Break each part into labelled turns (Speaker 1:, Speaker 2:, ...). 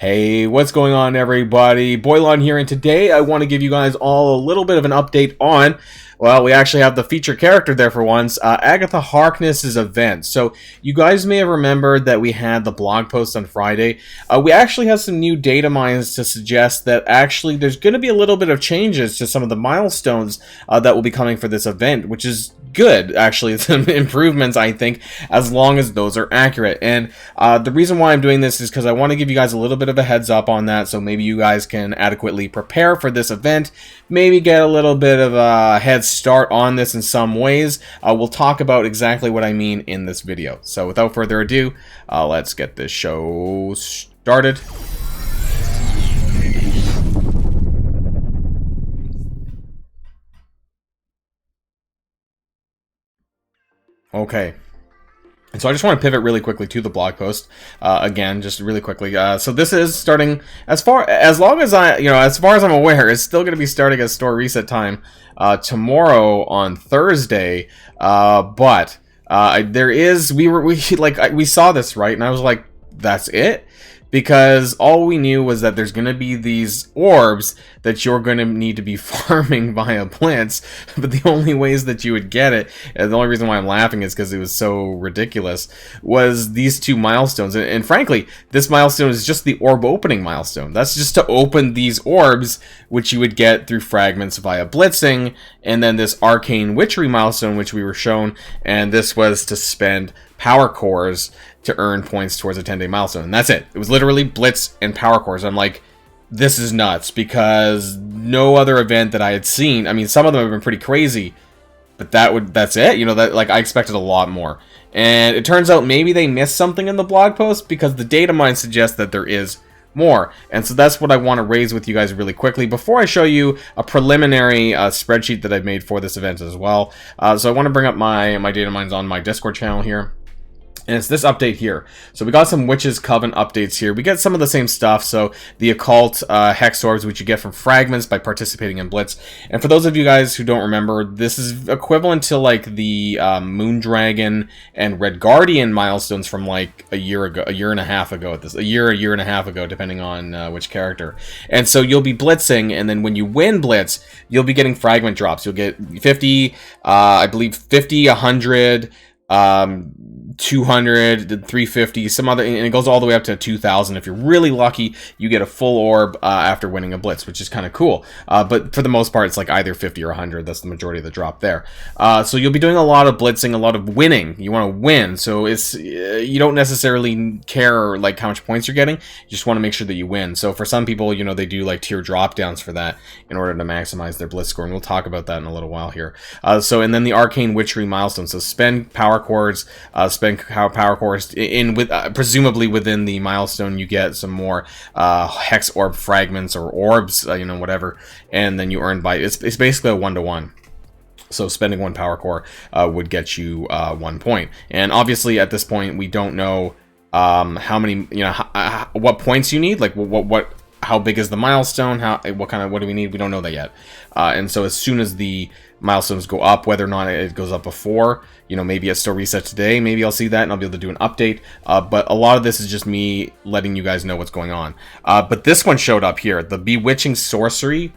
Speaker 1: Hey, what's going on, everybody? Boilon here, and today I want to give you guys all a little bit of an update on, well, we actually have the featured character there for once, Agatha Harkness's event. So, you guys may have remembered that we had the blog post on Friday. We actually have some new data mines to suggest that actually there's going to be a little bit of changes to some of the milestones that will be coming for this event, which is good, actually. Some improvements, I think, as long as those are accurate. And the reason why I'm doing this is because I want to give you guys a little bit of a heads up on that, so maybe you guys can adequately prepare for this event, maybe get a little bit of a head start on this in some ways. We'll talk about exactly what I mean in this video. So without further ado, let's get this show started. Okay, and so I just want to pivot really quickly to the blog post again, just really quickly. So this is starting as far as I'm aware, it's still going to be starting at store reset time tomorrow on Thursday. But we saw this, right, and I was like, that's it. Because all we knew was that there's going to be these orbs that you're going to need to be farming via Blitz, but the only ways that you would get it, and the only reason why I'm laughing is because it was so ridiculous, was these two milestones. And frankly, this milestone is just the orb opening milestone. That's just to open these orbs, which you would get through fragments via blitzing, and then this arcane witchery milestone, which we were shown, and this was to spend power cores to earn points towards a 10-day milestone. And that's it. It was literally blitz and power cores. I'm like, this is nuts, because no other event that I had seen, I mean, some of them have been pretty crazy, but that's it. You know, that, like, I expected a lot more. And it turns out maybe they missed something in the blog post, because the data mine suggests that there is more. And so that's what I want to raise with you guys really quickly before I show you a preliminary spreadsheet that I've made for this event as well. So I want to bring up my data mines on my Discord channel here. And it's this update here. So we got some Witches Coven updates here. We get some of the same stuff. So the occult hex orbs, which you get from fragments by participating in Blitz. And for those of you guys who don't remember, this is equivalent to like the Moondragon and Red Guardian milestones from like a year and a half ago, depending on which character. And so you'll be blitzing, and then when you win Blitz, you'll be getting fragment drops. You'll get 50, I believe 50, 100, 200, 350, some other, and it goes all the way up to 2,000. If you're really lucky, you get a full orb after winning a blitz, which is kind of cool. But for the most part, it's like either 50 or 100. That's the majority of the drop there. So you'll be doing a lot of blitzing, a lot of winning. You want to win, so it's you don't necessarily care like how much points you're getting. You just want to make sure that you win. So for some people, you know, they do like tier drop downs for that in order to maximize their blitz score, and we'll talk about that in a little while here. And then the arcane witchery milestone. So spend power cores, spend power cores presumably within the milestone. You get some more hex orb fragments or orbs, you know, whatever, and then you earn by it's basically a 1-to-1. So spending one power core would get you 1 point. And obviously at this point we don't know how many, you know, what points you need, like how big is the milestone, what do we need, we don't know that yet. And so as soon as the milestones go up, whether or not it goes up before, you know, maybe it still resets today, maybe I'll see that and I'll be able to do an update. But a lot of this is just me letting you guys know what's going on. But this one showed up here, the Bewitching Sorcery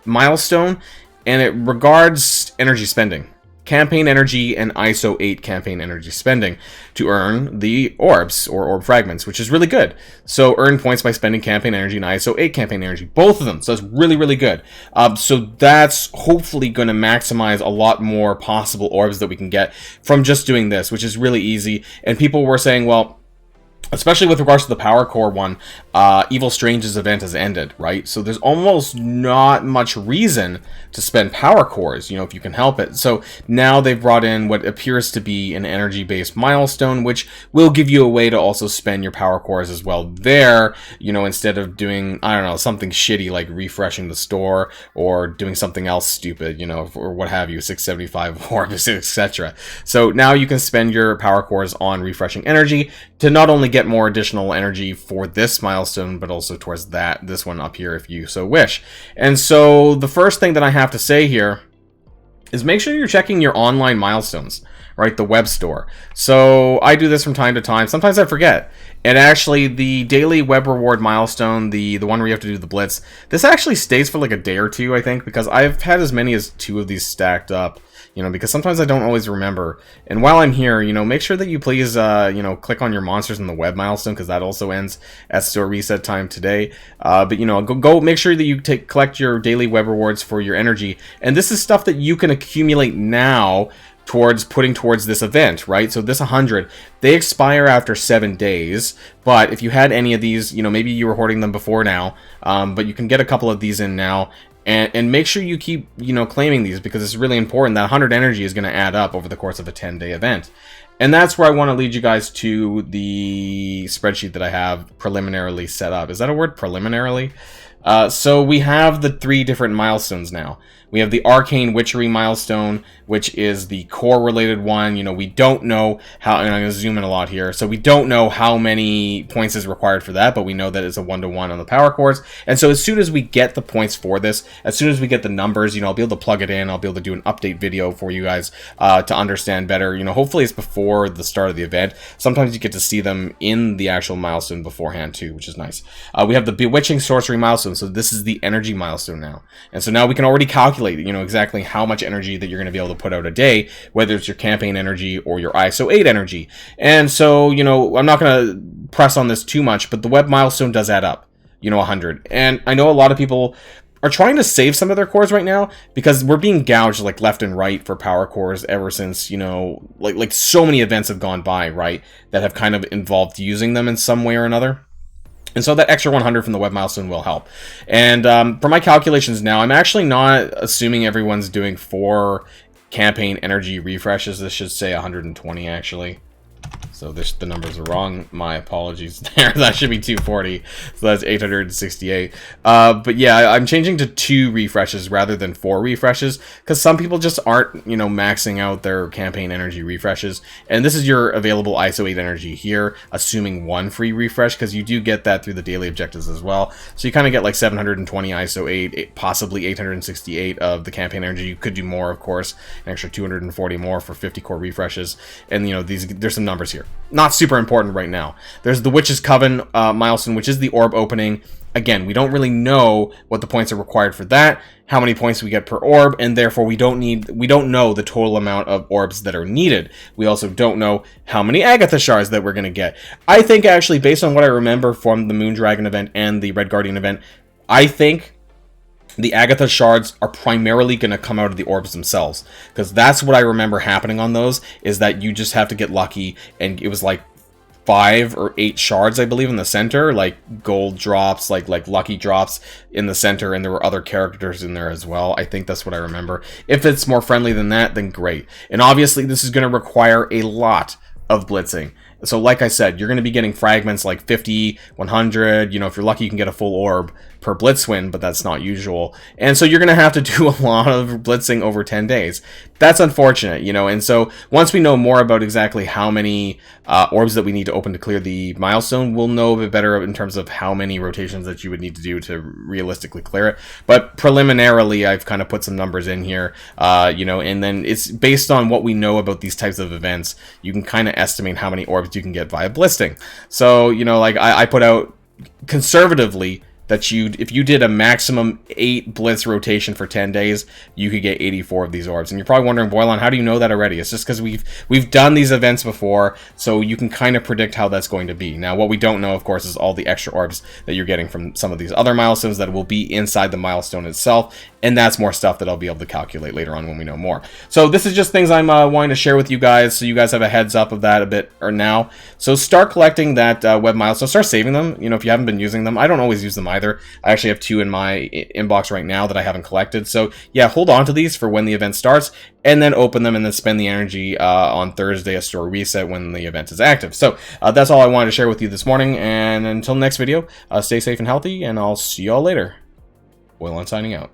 Speaker 1: milestone, and it regards energy spending. Campaign energy and ISO 8 campaign energy spending to earn the orbs or orb fragments, which is really good. So earn points by spending campaign energy and ISO 8 campaign energy, both of them. So that's really, really good. So that's hopefully going to maximize a lot more possible orbs that we can get from just doing this, which is really easy. And people were saying, well, especially with regards to the power core one, Evil Strange's event has ended, right? So there's almost not much reason to spend power cores, you know, if you can help it. So now they've brought in what appears to be an energy-based milestone, which will give you a way to also spend your power cores as well there, you know, instead of doing, I don't know, something shitty like refreshing the store or doing something else stupid, you know, or what have you, 675 orbs, etc. So now you can spend your power cores on refreshing energy to not only get more additional energy for this milestone, but also towards this one up here if you so wish. And so the first thing that I have to say here is make sure you're checking your online milestones, right? The web store. So I do this from time to time. Sometimes I forget. And actually, the daily web reward milestone, the one where you have to do the blitz, this actually stays for like a day or two, I think, because I've had as many as 2 of these stacked up, you know, because sometimes I don't always remember. And while I'm here, you know, make sure that you please, you know, click on your monsters in the web milestone, because that also ends at store reset time today. But, you know, go make sure that you collect your daily web rewards for your energy. And this is stuff that you can accumulate now towards putting towards this event, right? So this 100, they expire after 7 days, but if you had any of these, you know, maybe you were hoarding them before now, but you can get a couple of these in now, and make sure you keep, you know, claiming these, because it's really important. That 100 energy is going to add up over the course of a 10-day event. And that's where I want to lead you guys to the spreadsheet that I have preliminarily set up. Is that a word, preliminarily? So we have the 3 different milestones now. We have the Arcane Witchery milestone, which is the core related one. You know, we don't know how, and I'm going to zoom in a lot here. So we don't know how many points is required for that, but we know that it's a 1-to-1 on the power cores. And so as soon as we get the points for this, as soon as we get the numbers, you know, I'll be able to plug it in. I'll be able to do an update video for you guys to understand better. You know, hopefully it's before the start of the event. Sometimes you get to see them in the actual milestone beforehand too, which is nice. We have the Bewitching Sorcery milestone. So this is the energy milestone now. And so now we can already calculate, you know, exactly how much energy that you're going to be able to put out a day, whether it's your campaign energy or your ISO 8 energy. And so, you know, I'm not going to press on this too much, but the web milestone does add up, you know, 100. And I know a lot of people are trying to save some of their cores right now, because we're being gouged like left and right for power cores ever since, you know, like so many events have gone by, right, that have kind of involved using them in some way or another. And so that extra 100 from the web milestone will help. And for my calculations now, I'm actually not assuming everyone's doing 4 campaign energy refreshes. This should say 120 actually. So the numbers are wrong. My apologies there. That should be 240. So that's 868. But yeah, I'm changing to 2 refreshes rather than 4 refreshes, because some people just aren't, you know, maxing out their campaign energy refreshes. And this is your available ISO 8 energy here, assuming 1 free refresh, because you do get that through the daily objectives as well. So you kind of get like 720 ISO 8, possibly 868 of the campaign energy. You could do more, of course, an extra 240 more for 50 core refreshes. And, you know, there's some numbers here. Not super important right now. There's the Witch's Coven milestone, which is the orb opening. Again, we don't really know what the points are required for that, how many points we get per orb, and therefore we don't know the total amount of orbs that are needed. We also don't know how many Agatha shards that we're going to get. I think actually, based on what I remember from the Moondragon event and the Red Guardian event, I think the Agatha shards are primarily going to come out of the orbs themselves, because that's what I remember happening on those, is that you just have to get lucky, and it was like 5 or 8 shards, I believe, in the center, like gold drops, like lucky drops in the center, and there were other characters in there as well. I think that's what I remember. If it's more friendly than that, then great. And obviously this is going to require a lot of blitzing. So like I said, you're going to be getting fragments like 50, 100, you know, if you're lucky you can get a full orb per blitz win, but that's not usual. And so you're going to have to do a lot of blitzing over 10 days. That's unfortunate, you know, and so once we know more about exactly how many orbs that we need to open to clear the milestone, we'll know a bit better in terms of how many rotations that you would need to do to realistically clear it. But preliminarily, I've kind of put some numbers in here, you know, and then it's based on what we know about these types of events. You can kind of estimate how many orbs you can get via blitzing. So, you know, like I put out conservatively that if you did a maximum 8 blitz rotation for 10 days, you could get 84 of these orbs. And you're probably wondering, Boilon, how do you know that already? It's just because we've done these events before, so you can kind of predict how that's going to be. Now, what we don't know, of course, is all the extra orbs that you're getting from some of these other milestones that will be inside the milestone itself, and that's more stuff that I'll be able to calculate later on when we know more. So this is just things I'm wanting to share with you guys, so you guys have a heads up of that a bit or now. So start collecting that web milestone. Start saving them. You know, if you haven't been using them, I don't always use them either. I actually have 2 in my inbox right now that I haven't collected. So yeah, hold on to these for when the event starts, and then open them and then spend the energy on Thursday at store reset when the event is active. So that's all I wanted to share with you this morning. And until next video, stay safe and healthy, and I'll see y'all later. Boilon signing out.